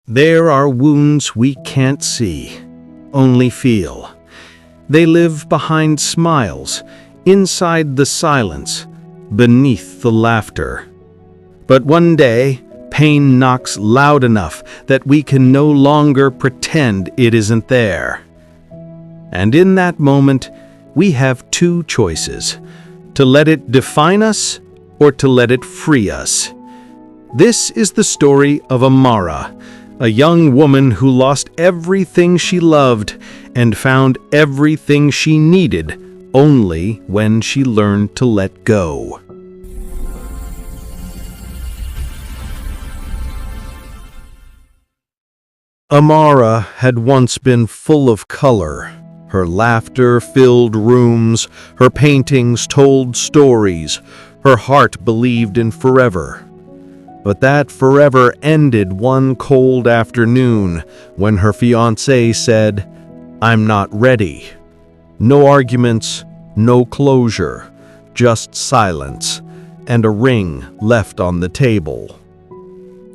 There are wounds we can't see, only feel. They live behind smiles, inside the silence, beneath the laughter. But one day, pain knocks loud enough that we can no longer pretend it isn't there. And in that moment, we have two choices: to let it define us or to let it free us. This is the story of Amara, a young woman who lost everything she loved and found everything she needed only when she learned to let go. Amara had once been full of color. Her laughter filled rooms, her paintings told stories, her heart believed in forever. But that forever ended one cold afternoon when her fiancé said, "I'm not ready." No arguments, no closure, just silence and a ring left on the table.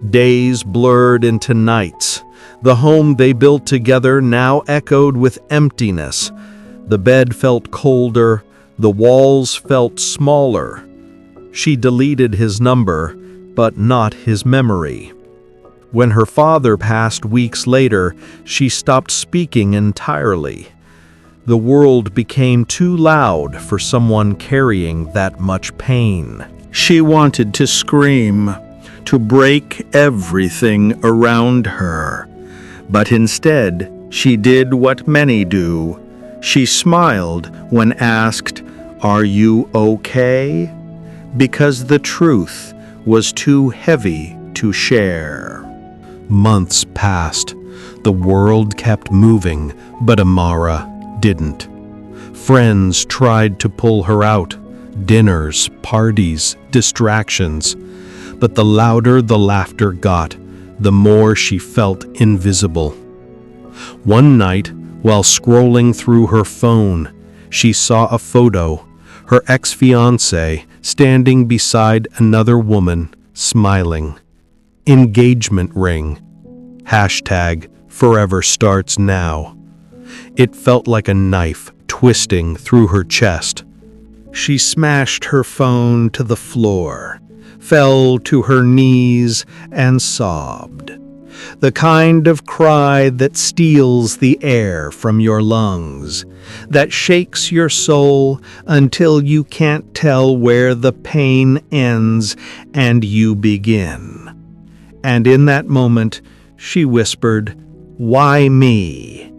Days blurred into nights. The home they built together now echoed with emptiness. The bed felt colder, the walls felt smaller. She deleted his number, but not his memory. When her father passed weeks later, she stopped speaking entirely. The world became too loud for someone carrying that much pain. She wanted to scream, to break everything around her. But instead, she did what many do. She smiled when asked, "Are you okay?" Because the truth was too heavy to share. Months passed. The world kept moving, but Amara didn't. Friends tried to pull her out. Dinners, parties, distractions. But the louder the laughter got, the more she felt invisible. One night, while scrolling through her phone, she saw a photo, her ex-fiancé standing beside another woman, smiling. Engagement ring. #forever starts now. It felt like a knife twisting through her chest. She smashed her phone to the floor, fell to her knees, and sobbed. The kind of cry that steals the air from your lungs, that shakes your soul until you can't tell where the pain ends and you begin. And in that moment, she whispered, "Why me?"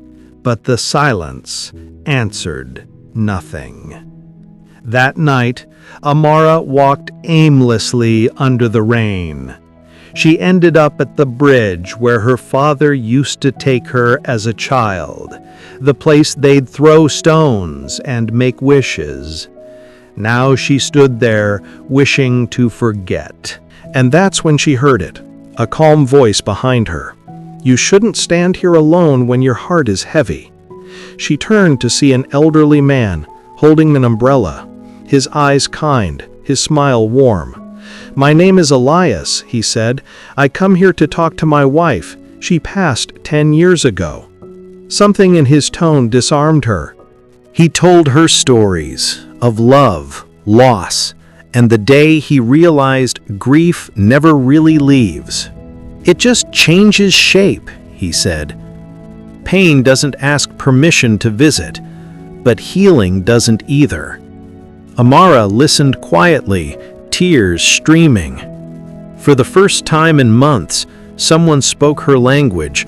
But the silence answered nothing. That night, Amara walked aimlessly under the rain. She ended up at the bridge where her father used to take her as a child, the place they'd throw stones and make wishes. Now she stood there, wishing to forget. And that's when she heard it, a calm voice behind her. "You shouldn't stand here alone when your heart is heavy." She turned to see an elderly man holding an umbrella, his eyes kind, his smile warm. "My name is Elias," he said. "I come here to talk to my wife. She passed 10 years ago." Something in his tone disarmed her. He told her stories of love, loss, and the day he realized grief never really leaves. "It just changes shape," he said. "Pain doesn't ask permission to visit, but healing doesn't either." Amara listened quietly, tears streaming. For the first time in months, someone spoke her language,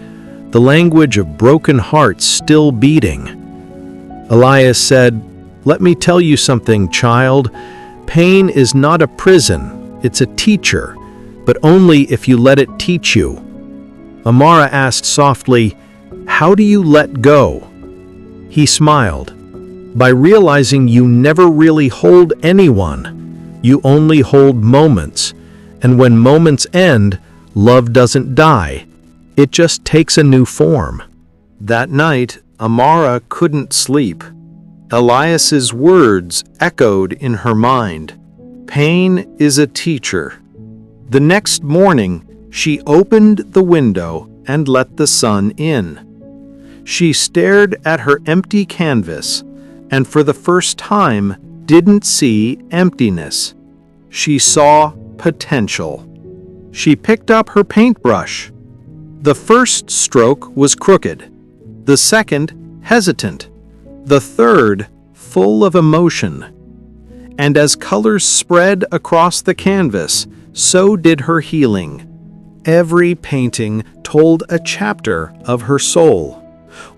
the language of broken hearts still beating. Elias said, "Let me tell you something, child. Pain is not a prison, it's a teacher, but only if you let it teach you." Amara asked softly, "How do you let go?" He smiled. "By realizing you never really hold anyone. You only hold moments, and when moments end, love doesn't die. It just takes a new form." That night, Amara couldn't sleep. Elias's words echoed in her mind. Pain is a teacher. The next morning, she opened the window and let the sun in. She stared at her empty canvas and for the first time didn't see emptiness. She saw potential. She picked up her paintbrush. The first stroke was crooked, the second hesitant, the third full of emotion. And as colors spread across the canvas, so did her healing. Every painting told a chapter of her soul.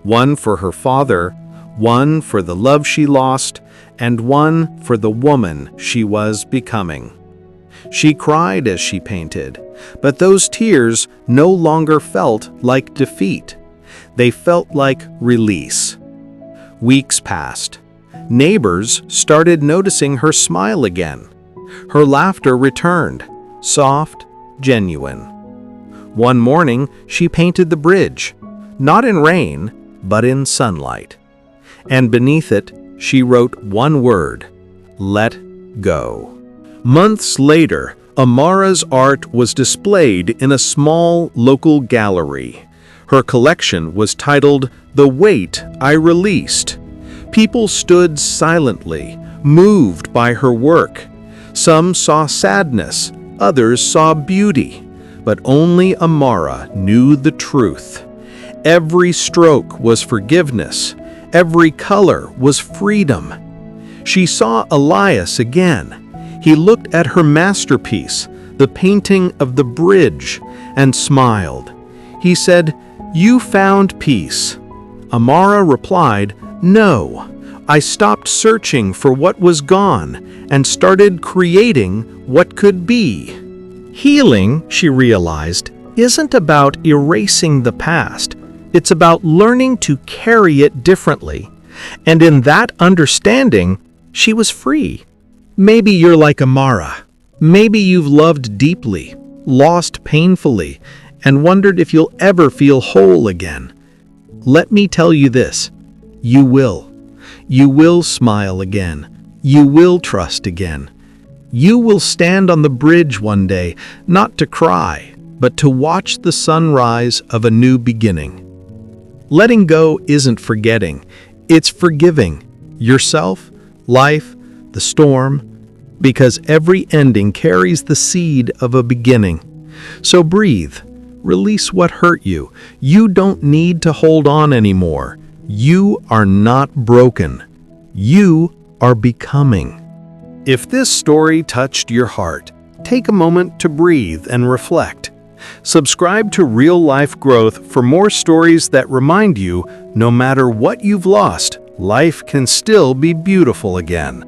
One for her father, one for the love she lost, and one for the woman she was becoming. She cried as she painted, but those tears no longer felt like defeat. They felt like release. Weeks passed. Neighbors started noticing her smile again. Her laughter returned, soft, genuine. One morning, she painted the bridge, not in rain, but in sunlight. And beneath it, she wrote one word: let go. Months later, Amara's art was displayed in a small local gallery. Her collection was titled "The Weight I Released." People stood silently, moved by her work. Some saw sadness, others saw beauty, but only Amara knew the truth. Every stroke was forgiveness. Every color was freedom. She saw Elias again. He looked at her masterpiece, the painting of the bridge, and smiled. He said, "You found peace." Amara replied, "No, I stopped searching for what was gone and started creating what could be." Healing, she realized, isn't about erasing the past. It's about learning to carry it differently. And in that understanding, she was free. Maybe you're like Amara. Maybe you've loved deeply, lost painfully, and wondered if you'll ever feel whole again. Let me tell you this: you will. You will smile again. You will trust again. You will stand on the bridge one day, not to cry, but to watch the sunrise of a new beginning. Letting go isn't forgetting, it's forgiving yourself, life, the storm, because every ending carries the seed of a beginning. So breathe, release what hurt you. You don't need to hold on anymore. You are not broken. You are becoming. If this story touched your heart, take a moment to breathe and reflect. Subscribe to Real Life Growth for more stories that remind you, no matter what you've lost, life can still be beautiful again.